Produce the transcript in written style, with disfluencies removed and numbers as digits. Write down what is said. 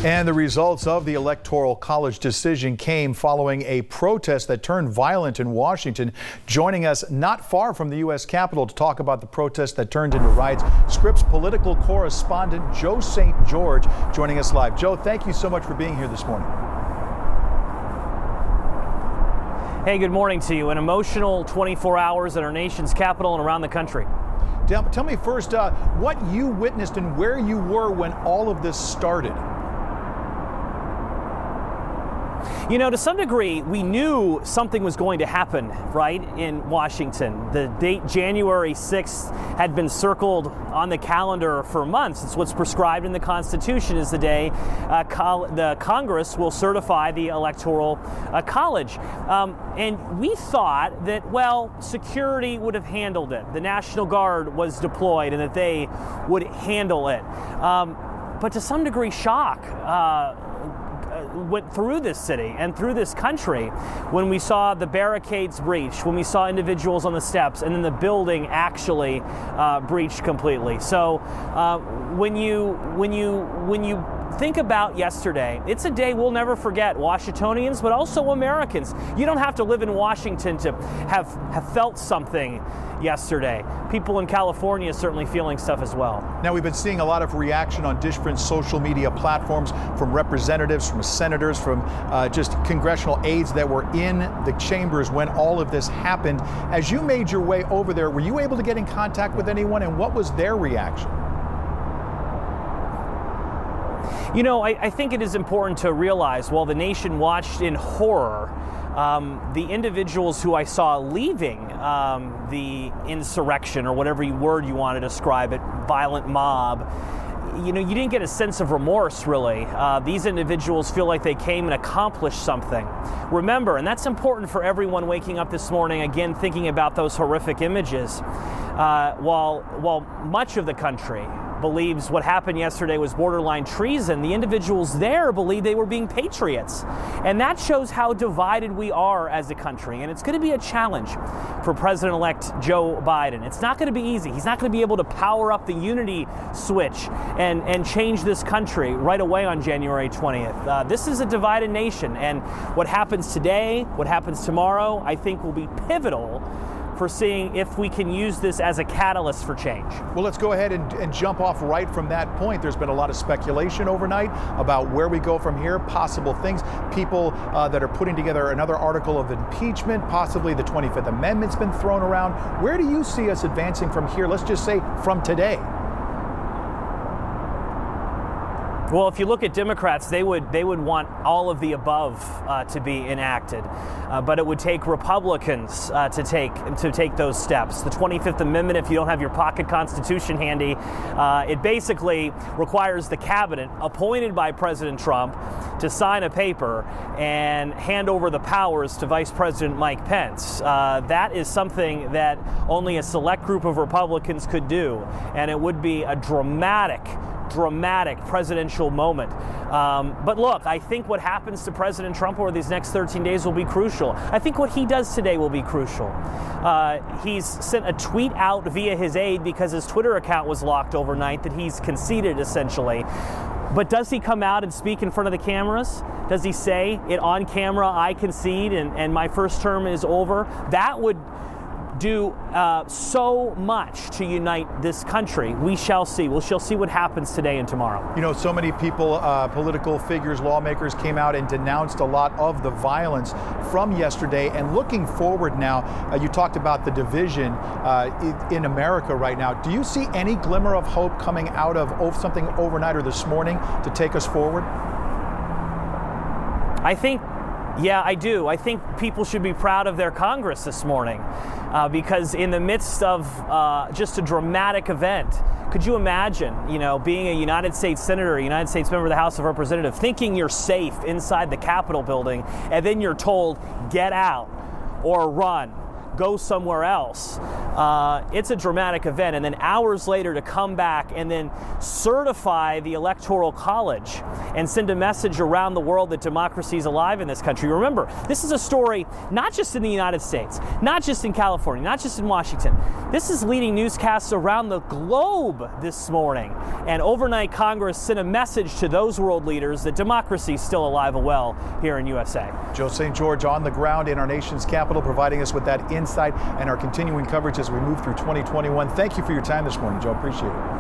And the results of the Electoral College decision came following a protest that turned violent in Washington. Joining us not far from the U.S. Capitol to talk about the protest that turned into riots, Scripps Political Correspondent Joe St. George joining us live. Joe, thank you so much for being here this morning. Hey, good morning to you. An emotional 24 hours at our nation's capital and around the country. Tell me first what you witnessed and where you were when all of this started. You know, to some degree, we knew something was going to happen, right, in Washington. The date January 6th had been circled on the calendar for months. It's what's prescribed in the Constitution is the day the Congress will certify the Electoral College. And we thought that, well, security would have handled it. The National Guard was deployed and that they would handle it. But to some degree, shock went through this city and through this country when we saw the barricades breached, when we saw individuals on the steps, and then the building actually breached completely. So when you think about yesterday, it's a day we'll never forget, Washingtonians, but also Americans. You don't have to live in Washington to have felt something yesterday. People in California are certainly feeling stuff as well. Now, we've been seeing a lot of reaction on different social media platforms from representatives, from senators, from just congressional aides that were in the chambers when all of this happened. As you made your way over there, were you able to get in contact with anyone, and what was their reaction? You know, I think it is important to realize while the nation watched in horror, the individuals who I saw leaving the insurrection, or whatever word you want to describe it, violent mob, you know, you didn't get a sense of remorse, really. These individuals feel like they came and accomplished something. Remember, and that's important for everyone waking up this morning, again, thinking about those horrific images, while much of the country believes what happened yesterday was borderline treason, the individuals there believe they were being patriots. And that shows how divided we are as a country. And it's going to be a challenge for President-elect Joe Biden. It's not going to be easy. He's not going to be able to power up the unity switch and change this country right away on January 20th. This is a divided nation. And what happens today, what happens tomorrow, I think will be pivotal for seeing if we can use this as a catalyst for change. Well, let's go ahead and jump off right from that point. There's been a lot of speculation overnight about where we go from here, possible things. People that are putting together another article of impeachment, possibly the 25th Amendment's been thrown around. Where do you see us advancing from here? Let's just say from today. Well, if you look at Democrats, they would want all of the above to be enacted, but it would take Republicans to take those steps. The 25th Amendment, if you don't have your pocket constitution handy, it basically requires the cabinet appointed by President Trump to sign a paper and hand over the powers to Vice President Mike Pence. That is something that only a select group of Republicans could do, and it would be a dramatic presidential moment. But look, I think what happens to President Trump over these next 13 days will be crucial. I think what he does today will be crucial. He's sent a tweet out via his aide because his Twitter account was locked overnight that he's conceded, essentially. But does he come out and speak in front of the cameras? Does he say it on camera, I concede and my first term is over? That would do so much to unite this country. We shall see. We shall see what happens today and tomorrow. You know, so many people, political figures, lawmakers came out and denounced a lot of the violence from yesterday. And looking forward now, you talked about the division in America right now. Do you see any glimmer of hope coming out of something overnight or this morning to take us forward? Yeah, I do. I think people should be proud of their Congress this morning because in the midst of just a dramatic event, could you imagine, you know, being a United States Senator, a United States member of the House of Representatives, thinking you're safe inside the Capitol building, and then you're told, get out or run. go somewhere else. It's a dramatic event. And then hours later to come back and then certify the Electoral College and send a message around the world that democracy is alive in this country. Remember, this is a story not just in the United States, not just in California, not just in Washington. This is leading newscasts around the globe this morning. And overnight, Congress sent a message to those world leaders that democracy is still alive and well here in USA. Joe St. George on the ground in our nation's capital, providing us with that insight and our continuing coverage as we move through 2021. Thank you for your time this morning, Joe. Appreciate it.